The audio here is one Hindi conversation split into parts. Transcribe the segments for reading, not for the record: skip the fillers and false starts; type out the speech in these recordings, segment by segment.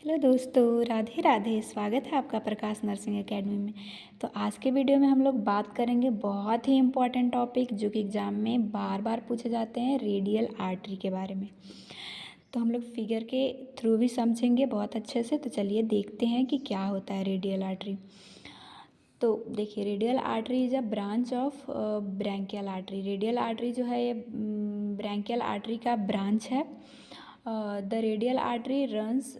हेलो दोस्तों, राधे राधे। स्वागत है आपका प्रकाश नर्सिंग एकेडमी में। तो आज के वीडियो में हम लोग बात करेंगे बहुत ही इम्पॉर्टेंट टॉपिक जो कि एग्ज़ाम में बार बार पूछे जाते हैं, रेडियल आर्टरी के बारे में। तो हम लोग फिगर के थ्रू भी समझेंगे बहुत अच्छे से। तो चलिए देखते हैं कि क्या होता है रेडियल आर्टरी। तो देखिए, radial artery is a branch of brachial artery. Radial artery जो है ये ब्रैंकियल आर्टरी का ब्रांच है। The radial artery runs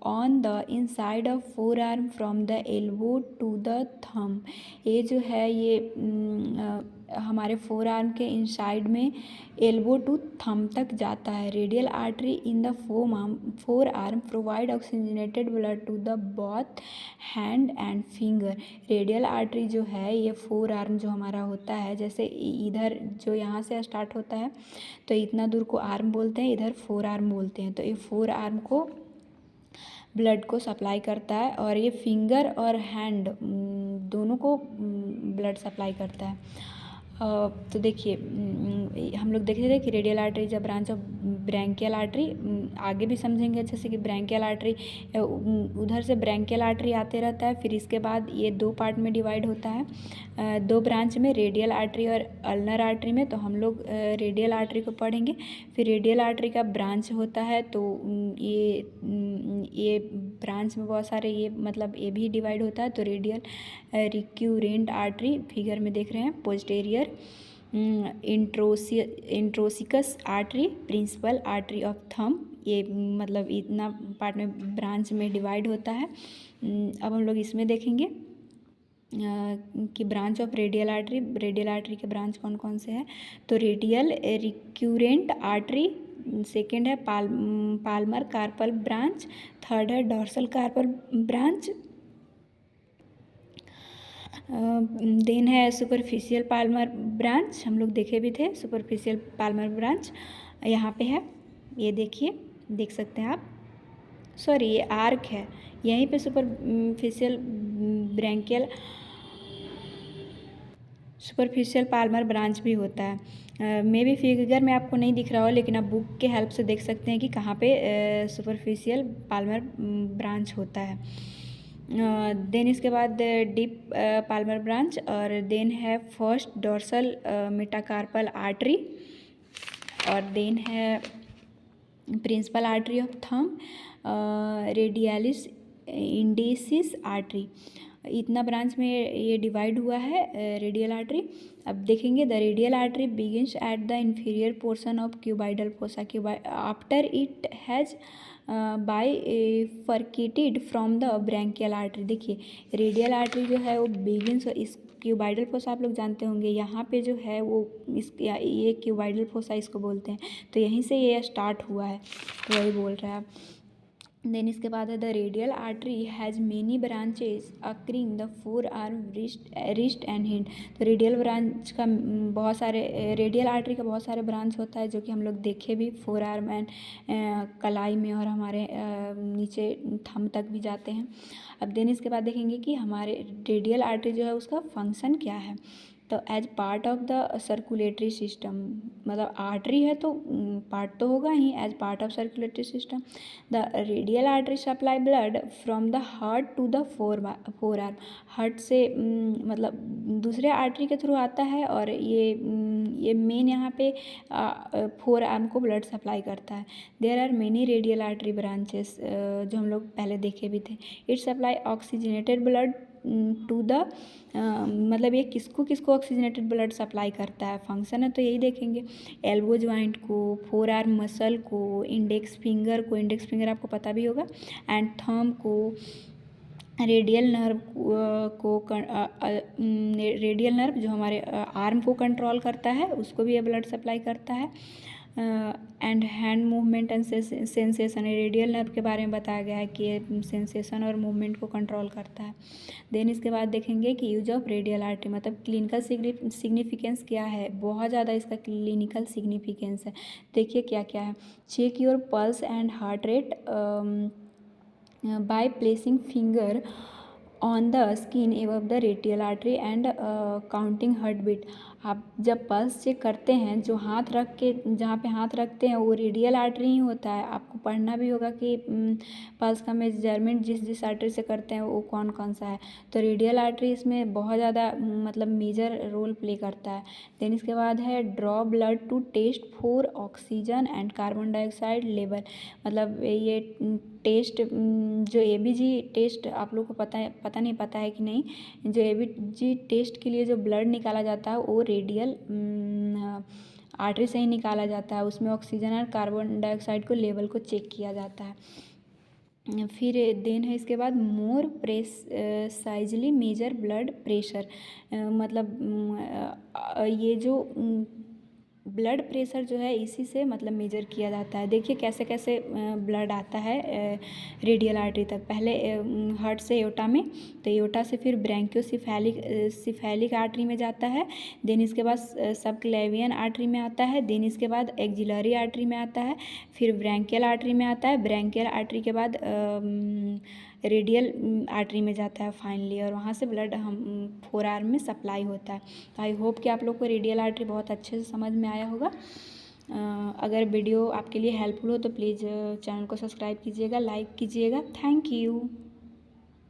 on the inside of forearm from the elbow to the thumb. ये जो है ये हमारे फोर आर्म के इनसाइड में एल्बो टू थंब तक जाता है। Radial artery in the forearm provide oxygenated blood to the both hand and finger. Radial artery जो है ये फोर आर्म जो हमारा होता है, जैसे इधर जो यहाँ से स्टार्ट होता है तो इतना दूर को आर्म बोलते हैं, इधर फोर आर्म बोलते हैं। तो ये फोर आर्म को ब्लड को सप्लाई करता है और ये फिंगर और हैंड दोनों को ब्लड सप्लाई करता है। तो देखिए, हम लोग देख रहे थे कि radial artery is a branch of brachial artery. आगे भी समझेंगे अच्छे से कि ब्रैंकियल आर्टरी, उधर से ब्रैंकियल आर्टरी आते रहता है, फिर इसके बाद ये दो पार्ट में डिवाइड होता है, दो ब्रांच में, रेडियल आर्टरी और अल्नर आर्टरी में। तो हम लोग रेडियल आर्टरी को पढ़ेंगे। फिर रेडियल आर्टरी का ब्रांच होता है, तो ये ब्रांच में बहुत सारे ये मतलब ये भी डिवाइड होता है। तो रेडियल रिक्यूरेंट आर्टरी फिगर में देख रहे हैं, posterior interosseous artery, principal artery of thumb. ये मतलब इतना पार्ट में ब्रांच में डिवाइड होता है। अब हम लोग इसमें देखेंगे कि ब्रांच ऑफ रेडियल आर्टरी के ब्रांच कौन कौन से हैं। तो रेडियल रिक्यूरेंट आर्टरी, सेकेंड है पाल्मर कार्पल ब्रांच, थर्ड है डॉर्सल कार्पल ब्रांच, देन है सुपरफिशियल पाल्मर ब्रांच। हम लोग देखे भी थे सुपरफिशियल पाल्मर ब्रांच, यहाँ पे है, ये देखिए, देख सकते हैं आप। सॉरी, ये आर्क है, यहीं पे सुपरफिशियल पाल्मर ब्रांच भी होता है। मे बी फिगर में आपको नहीं दिख रहा हो, लेकिन आप बुक के हेल्प से देख सकते हैं कि कहाँ पे सुपरफिशियल पाल्मर ब्रांच होता है। देन इसके बाद डीप पाल्मर ब्रांच, और देन है फर्स्ट डॉर्सल मेटाकार्पल आर्टरी, और देन है principal artery of thumb, radialis indicis artery. इतना ब्रांच में ये डिवाइड हुआ है रेडियल आर्टरी। अब देखेंगे, the radial artery begins at the inferior portion of cubital fossa after it has bifurcated from the brachial artery. देखिए, रेडियल आर्टरी जो है वो बिगिंस, इस क्यूबाइडल फोसा आप लोग जानते होंगे, यहाँ पे जो है वो ये क्यूबाइडल फोसा इसको बोलते हैं। तो यहीं से ये स्टार्ट हुआ है, तो वही बोल रहा है। देन इसके बाद है the radial artery has many branches occurring the four arm, wrist and hand. तो रेडियल ब्रांच का बहुत सारे, रेडियल आर्टरी का बहुत सारे ब्रांच होता है, जो कि हम लोग देखे भी, फोर आर्म एंड कलाई में, और हमारे नीचे थंब तक भी जाते हैं। अब देन इसके बाद देखेंगे कि हमारे रेडियल आर्टरी जो है उसका फंक्शन क्या है। तो as part of the circulatory system, मतलब आर्टरी है तो पार्ट तो होगा ही, as part of circulatory system the radial artery supply blood from the heart to the forearm. Heart से मतलब दूसरे आर्टरी के थ्रू आता है, और ये मेन यहाँ पे फोर आर्म को ब्लड सप्लाई करता है। There are many radial artery branches, जो हम लोग पहले देखे भी थे। It supply oxygenated blood to the, मतलब ये किसको किसको ऑक्सीजनेटेड ब्लड सप्लाई करता है, फंक्शन है तो यही देखेंगे। एल्बो जॉइंट को, फोर आर्म मसल को, इंडेक्स फिंगर आपको पता भी होगा, एंड थंब को, रेडियल नर्व रेडियल नर्व जो हमारे आर्म को कंट्रोल करता है, उसको भी ये ब्लड सप्लाई करता है। And hand movement and sensation, radial nerve के बारे में बताया गया है कि ये सेंसेशन और मूवमेंट को कंट्रोल करता है। देन इसके बाद देखेंगे कि यूज ऑफ रेडियल आर्टरी, मतलब क्लिनिकल सिग्निफिकेंस क्या है, बहुत ज़्यादा इसका क्लिनिकल सिग्निफिकेंस है। देखिए क्या क्या है। Check your pulse and heart rate by placing finger on the skin above the radial artery and counting heart beat. आप जब पल्स चेक करते हैं, जो हाथ रख के जहाँ पे हाथ रखते हैं वो रेडियल आर्टरी ही होता है। आपको पढ़ना भी होगा कि पल्स का मेजरमेंट जिस जिस आर्टरी से करते हैं वो कौन कौन सा है। तो रेडियल आर्टरी इसमें बहुत ज़्यादा मतलब मेजर रोल प्ले करता है। देन इसके बाद है draw blood to test for oxygen and carbon dioxide level. मतलब ये टेस्ट जो एबीजी टेस्ट आप लोग को पता नहीं पता है कि नहीं, जो एबीजी टेस्ट के लिए जो ब्लड निकाला जाता है वो रेडियल आर्टरी से ही निकाला जाता है। उसमें ऑक्सीजन और कार्बन डाइऑक्साइड को लेवल को चेक किया जाता है। फिर देन है इसके बाद मोर प्रेसाइजली मेजर ब्लड प्रेशर। मतलब ये जो ब्लड प्रेशर जो है इसी से मतलब मेजर किया जाता है। देखिए कैसे कैसे ब्लड आता है रेडियल आर्टरी तक। पहले हार्ट से एओर्टा में, तो एओर्टा से फिर ब्रैंकियोसिफेलिक आर्टरी में जाता है। देन इसके बाद सबक्लेवियन आर्टरी में आता है। देन इसके बाद एक्जिलरी आर्टरी में आता है। फिर ब्रैंकियल आर्टरी में आता है। ब्रैंकियल आर्टरी के बाद रेडियल आर्टरी में जाता है फाइनली, और वहाँ से ब्लड हम फोर आर्म में सप्लाई होता है। तो आई होप कि आप लोग को रेडियल आर्टरी बहुत अच्छे से समझ में आया होगा। अगर वीडियो आपके लिए हेल्पफुल हो तो प्लीज़ चैनल को सब्सक्राइब कीजिएगा, लाइक कीजिएगा। Thank you.